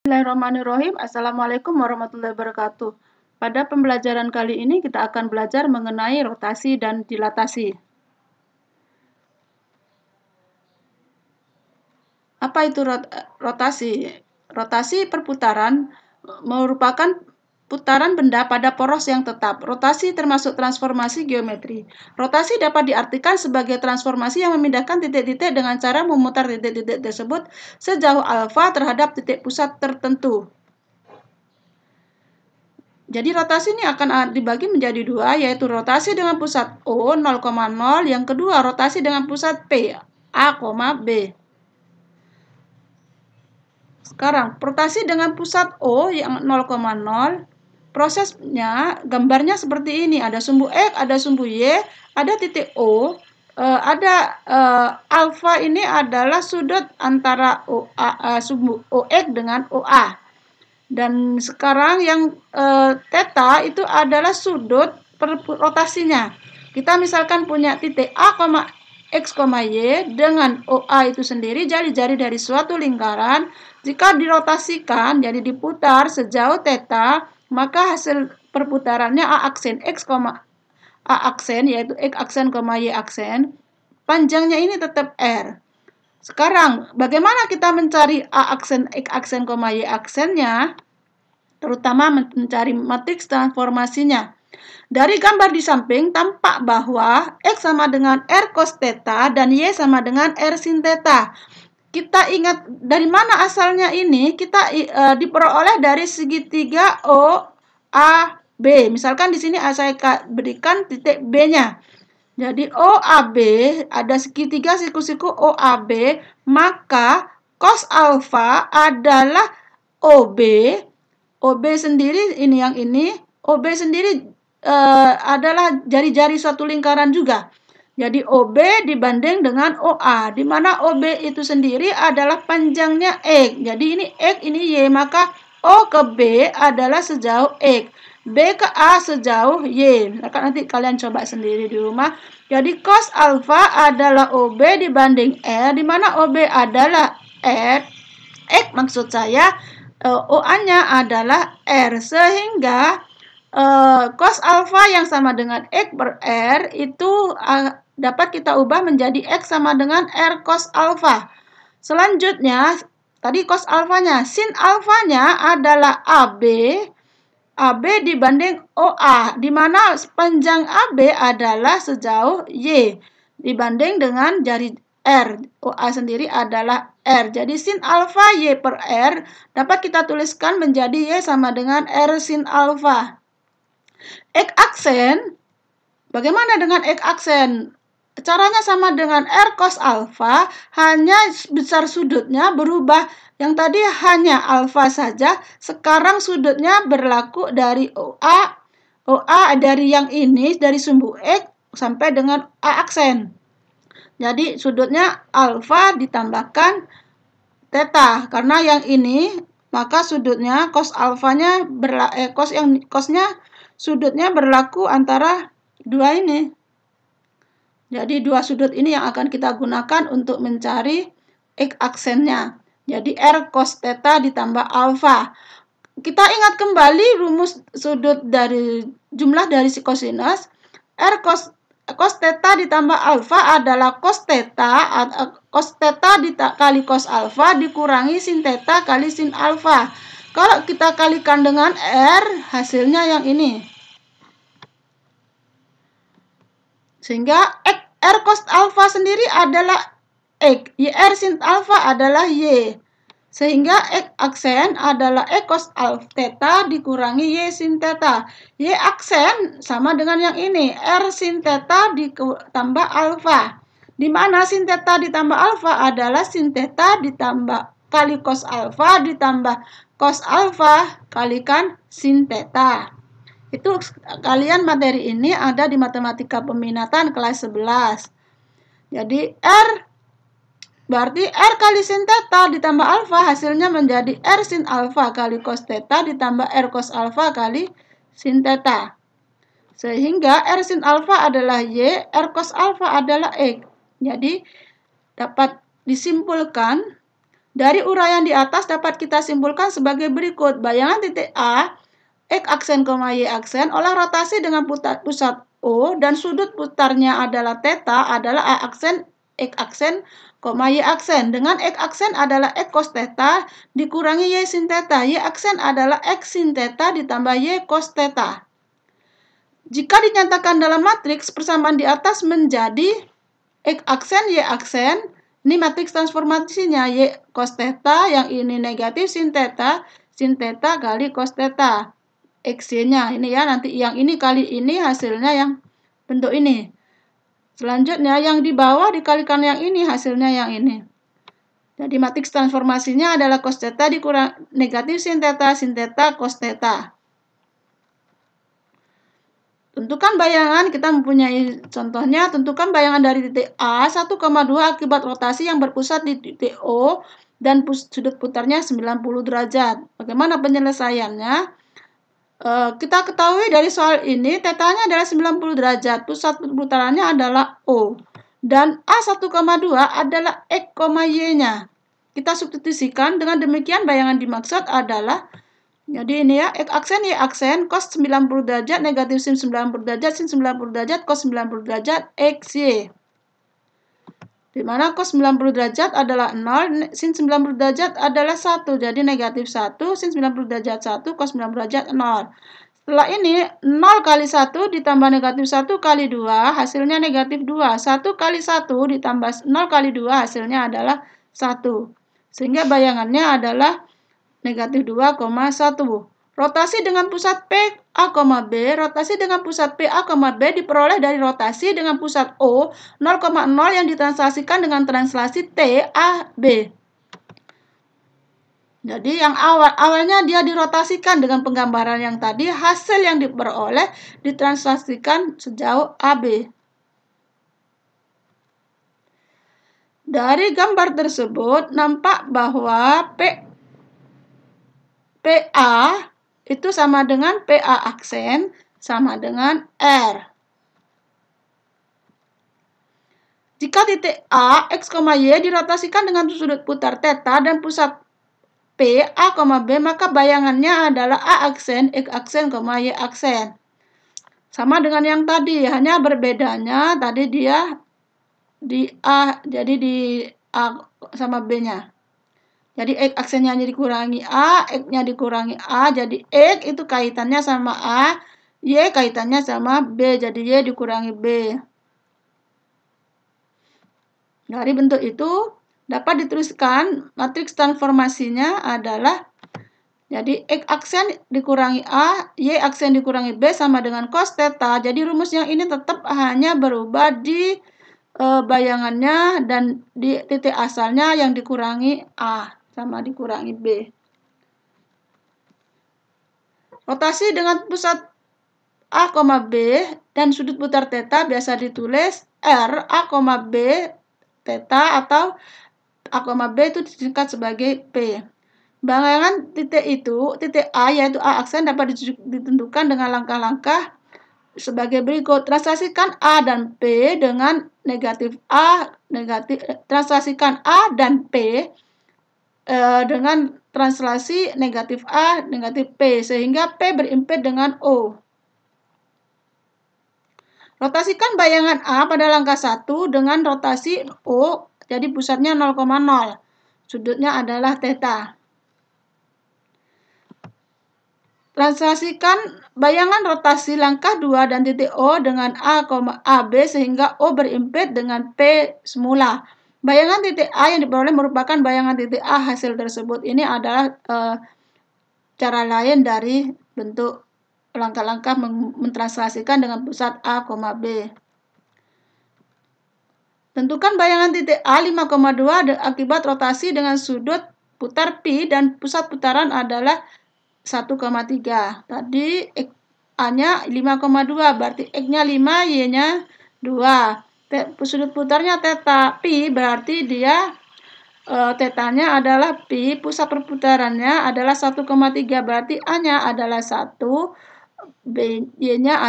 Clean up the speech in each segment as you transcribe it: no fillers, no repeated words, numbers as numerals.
Bismillahirrahmanirrahim. Assalamualaikum warahmatullahi wabarakatuh. Pada pembelajaran kali ini kita akan belajar mengenai rotasi dan dilatasi. Apa itu rotasi? Rotasi perputaran merupakan putaran benda pada poros yang tetap. Rotasi termasuk transformasi geometri. Rotasi dapat diartikan sebagai transformasi yang memindahkan titik-titik dengan cara memutar titik-titik tersebut sejauh alfa terhadap titik pusat tertentu. Jadi rotasi ini akan dibagi menjadi dua, yaitu rotasi dengan pusat O 0,0, yang kedua rotasi dengan pusat P A, B. Sekarang, rotasi dengan pusat O yang 0,0, prosesnya, gambarnya seperti ini. Ada sumbu X, ada sumbu Y, ada titik O, alfa ini adalah sudut antara sumbu OX dengan OA. Dan sekarang yang theta itu adalah sudut rotasinya. Kita misalkan punya titik A, X, Y dengan OA itu sendiri jari-jari dari suatu lingkaran. Jika dirotasikan, jadi diputar sejauh theta, maka hasil perputarannya A aksen X, A aksen, yaitu X aksen, Y aksen. Panjangnya ini tetap R. Sekarang, bagaimana kita mencari A aksen, X aksen, Y aksennya? Terutama mencari matriks transformasinya. Dari gambar di samping tampak bahwa X sama dengan R cos theta dan Y sama dengan R sin theta. Kita ingat dari mana asalnya ini? Kita diperoleh dari segitiga OAB. Misalkan di sini saya berikan titik B-nya. Jadi OAB, ada segitiga siku-siku OAB, maka cos alfa adalah OB. OB sendiri, ini yang ini, OB sendiri adalah jari-jari suatu lingkaran juga. Jadi OB dibanding dengan OA, di mana OB itu sendiri adalah panjangnya X. Jadi ini X, ini Y, maka O ke B adalah sejauh X. B ke A sejauh Y. Maka nanti kalian coba sendiri di rumah. Jadi cos alfa adalah OB dibanding R, di mana OB adalah R. X maksud saya, OA-nya adalah R. Sehingga cos alfa yang sama dengan X per R itu dapat kita ubah menjadi X sama dengan R cos alfa. Selanjutnya, tadi cos alfanya, sin alfanya adalah AB dibanding OA, di mana panjang AB adalah sejauh Y, dibanding dengan jari R. OA sendiri adalah R. Jadi sin alfa Y per R dapat kita tuliskan menjadi Y sama dengan R sin alfa. X aksen, bagaimana dengan X aksen? Caranya sama dengan R cos alfa, hanya besar sudutnya berubah. Yang tadi hanya alfa saja, sekarang sudutnya berlaku dari OA dari yang ini, dari sumbu X sampai dengan A aksen. Jadi sudutnya alfa ditambahkan theta, karena yang ini, maka sudutnya cos alfanya cosnya sudutnya berlaku antara dua ini. Jadi dua sudut ini yang akan kita gunakan untuk mencari X aksennya. Jadi R cos theta ditambah alfa. Kita ingat kembali rumus sudut dari jumlah dari si kosinus. R cos theta ditambah alfa adalah cos theta kali cos alfa dikurangi sin theta kali sin alfa. Kalau kita kalikan dengan R, hasilnya yang ini. Sehingga R cos alfa sendiri adalah X, R sin alfa adalah Y. Sehingga X aksen adalah X cos alfa theta dikurangi Y sin theta. Y aksen sama dengan yang ini, R sin theta ditambah alfa. Di mana sin theta ditambah alfa adalah sin theta ditambah kali cos alfa ditambah cos alfa kalikan sin theta. Itu kalian materi ini ada di matematika peminatan kelas 11. Jadi berarti R kali sin theta ditambah alfa hasilnya menjadi R sin alfa kali cos theta ditambah R cos alfa kali sin theta. Sehingga R sin alfa adalah Y, R cos alfa adalah X. Jadi dapat disimpulkan Dari uraian di atas dapat kita simpulkan sebagai berikut. Bayangan titik A, X aksen, Y aksen, olah rotasi dengan pusat O dan sudut putarnya adalah theta adalah A aksen, X aksen, Y aksen. Dengan X aksen adalah X cos theta dikurangi Y sin theta. Y aksen adalah X sin theta ditambah Y cos theta. Jika dinyatakan dalam matriks, persamaan di atas menjadi X aksen, Y aksen. Ini matriks transformasinya, Y cos theta, yang ini negatif sin theta kali cos theta. X-nya ini ya, nanti yang ini kali ini hasilnya yang bentuk ini. Selanjutnya yang di bawah dikalikan yang ini, hasilnya yang ini. Jadi matriks transformasinya adalah cos theta dikurang negatif sin theta, cos theta. Tentukan bayangan, kita mempunyai contohnya, tentukan bayangan dari titik A 1,2 akibat rotasi yang berpusat di titik O dan sudut putarnya 90 derajat. Bagaimana penyelesaiannya? Kita ketahui dari soal ini, tetanya adalah 90 derajat, pusat putarannya adalah O. Dan A 1,2 adalah X, Y-nya. Kita substitusikan, dengan demikian bayangan dimaksud adalah, jadi ini ya, X aksen, Y aksen, cos 90 derajat, negatif sin 90 derajat, sin 90 derajat, cos 90 derajat, X, Y. Di mana cos 90 derajat adalah 0, sin 90 derajat adalah 1. Jadi negatif 1, sin 90 derajat 1, cos 90 derajat 0. Setelah ini, 0 kali 1 ditambah negatif 1 kali 2, hasilnya negatif 2. 1 kali 1 ditambah 0 kali 2, hasilnya adalah 1. Sehingga bayangannya adalah negatif 2,1. Rotasi dengan pusat P, A, B. Rotasi dengan pusat P, A, B diperoleh dari rotasi dengan pusat O 0,0 yang ditranslasikan dengan translasi T, A, B. Jadi yang awalnya dia dirotasikan dengan penggambaran yang tadi, hasil yang diperoleh ditranslasikan sejauh AB. Dari gambar tersebut nampak bahwa PA itu sama dengan PA aksen sama dengan R. Jika titik A, X, Y dirotasikan dengan sudut putar theta dan pusat P, A, B, maka bayangannya adalah A aksen, X aksen, Y aksen. Sama dengan yang tadi, hanya berbedanya tadi dia di A, jadi di A sama B-nya. Jadi X aksennya dikurangi A, X-nya dikurangi A, jadi X itu kaitannya sama A, Y kaitannya sama B, jadi Y dikurangi B. Dari bentuk itu dapat dituliskan matriks transformasinya adalah, jadi X aksen dikurangi A, Y aksen dikurangi B sama dengan cos theta. Jadi rumus yang ini tetap hanya berubah di bayangannya dan di titik asalnya yang dikurangi A sama dikurangi B. Rotasi dengan pusat A, B dan sudut putar theta biasa ditulis R, A, B, theta atau A, B itu disingkat sebagai P. Bayangan titik itu, titik A yaitu A aksen dapat ditentukan dengan langkah-langkah sebagai berikut. Translasikan A dan P dengan negatif A, translasikan A dan P dengan translasi negatif A, negatif P, sehingga P berimped dengan O. Rotasikan bayangan A pada langkah 1 dengan rotasi O, jadi pusatnya 0,0. Sudutnya adalah theta. Translasikan bayangan rotasi langkah 2 dan titik O dengan A, AB sehingga O berimped dengan P semula. Bayangan titik A yang diperoleh merupakan bayangan titik A hasil tersebut. Ini adalah cara lain dari bentuk langkah-langkah mentranslasikan dengan pusat A, B. Tentukan bayangan titik A 5,2 akibat rotasi dengan sudut putar P dan pusat putaran adalah 1,3. Tadi A-nya 5,2, berarti X-nya 5, Y-nya 2. Sudut putarnya theta, Pi, berarti dia tetanya adalah Pi, pusat perputarannya adalah 1,3, berarti A-nya adalah 1, B-nya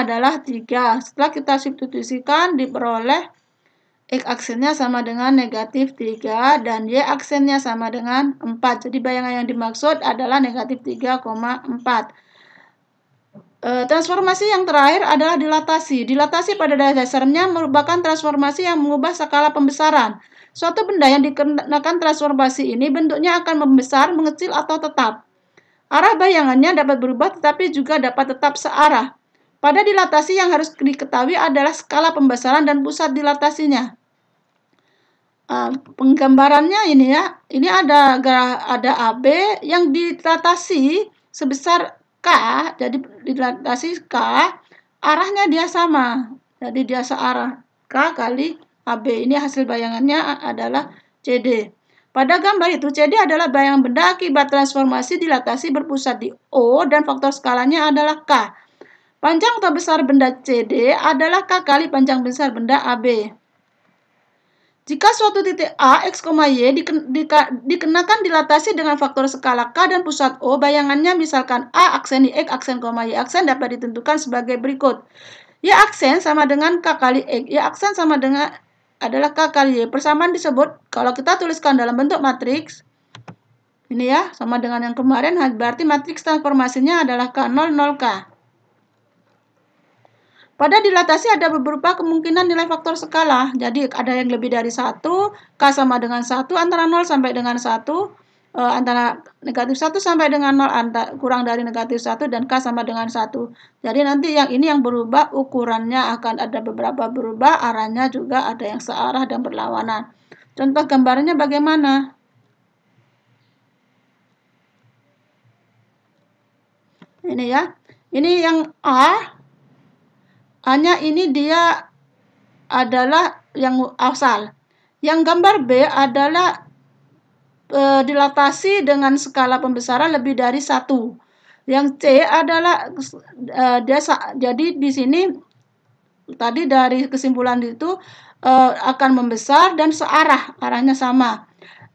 adalah 3. Setelah kita substitusikan diperoleh X aksennya sama dengan negatif 3 dan Y aksennya sama dengan 4. Jadi bayangan yang dimaksud adalah negatif 3,4. Transformasi yang terakhir adalah dilatasi. Dilatasi pada dasarnya merupakan transformasi yang mengubah skala pembesaran. Suatu benda yang dikenakan transformasi ini bentuknya akan membesar, mengecil, atau tetap. Arah bayangannya dapat berubah tetapi juga dapat tetap searah. Pada dilatasi yang harus diketahui adalah skala pembesaran dan pusat dilatasinya. Penggambarannya ini ya, ini ada AB yang dilatasi sebesar K, jadi dilatasi K, arahnya dia sama, jadi dia searah K kali AB. Ini hasil bayangannya adalah CD. Pada gambar itu, CD adalah bayangan benda akibat transformasi dilatasi berpusat di O dan faktor skalanya adalah K. Panjang atau besar benda CD adalah K kali panjang besar benda AB. Jika suatu titik A, X, Y dikenakan dilatasi dengan faktor skala K dan pusat O, bayangannya misalkan A aksen di X aksen, Y aksen dapat ditentukan sebagai berikut. Y aksen sama dengan K kali X, Y aksen sama dengan adalah K kali Y. Persamaan disebut, kalau kita tuliskan dalam bentuk matriks, ini ya, sama dengan yang kemarin, berarti matriks transformasinya adalah K0, 0K. Pada dilatasi ada beberapa kemungkinan nilai faktor skala. Jadi ada yang lebih dari 1, K sama dengan 1, antara 0 sampai dengan 1, antara negatif 1 sampai dengan 0, kurang dari negatif 1, dan K sama dengan 1. Jadi nanti yang ini yang berubah, ukurannya akan ada beberapa berubah, arahnya juga ada yang searah dan berlawanan. Contoh gambarnya bagaimana? Ini ya, ini yang A. Hanya ini dia adalah yang asal. Yang gambar B adalah dilatasi dengan skala pembesaran lebih dari 1. Yang C adalah jadi di sini tadi dari kesimpulan itu akan membesar dan searah, arahnya sama.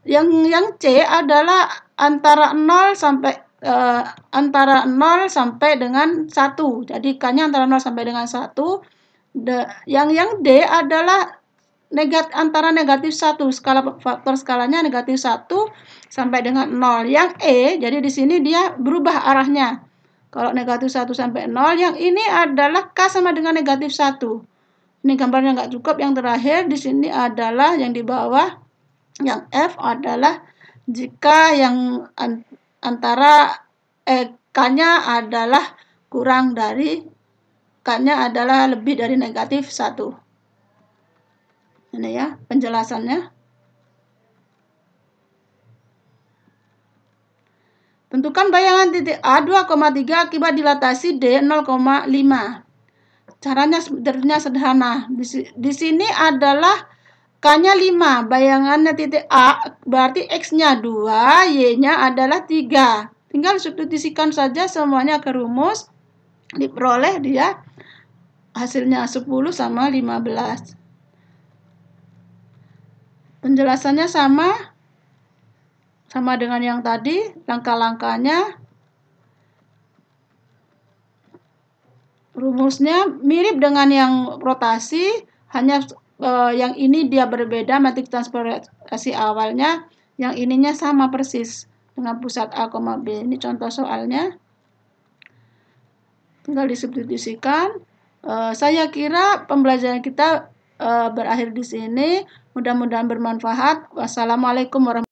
Yang C adalah antara 0 sampai dengan 1. Jadi K-nya antara 0 sampai dengan 1. Yang D adalah antara negatif 1. Faktor skalanya negatif 1 sampai dengan 0. Yang E, jadi di sini dia berubah arahnya. Kalau negatif 1 sampai 0, yang ini adalah K sama dengan negatif 1. Ini gambarnya nggak cukup. Yang terakhir di sini adalah yang di bawah. Yang F adalah jika yang antara K-nya adalah kurang dari K-nya adalah lebih dari negatif 1. Ini ya penjelasannya. Tentukan bayangan titik A 2,3 akibat dilatasi D 0,5. Caranya sebenarnya sederhana. Di sini adalah K-nya 5, bayangannya titik A, berarti X-nya 2, Y-nya adalah 3. Tinggal substitusikan saja semuanya ke rumus, diperoleh dia hasilnya 10 sama 15. Penjelasannya sama dengan yang tadi, langkah-langkahnya. Rumusnya mirip dengan yang rotasi, hanya yang ini dia berbeda matriks transformasi awalnya, yang ininya sama persis dengan pusat A, B. Ini contoh soalnya. Tinggal disubstitusikan. Saya kira pembelajaran kita berakhir di sini. Mudah-mudahan bermanfaat. Wassalamualaikum warahmatullahi wabarakatuh.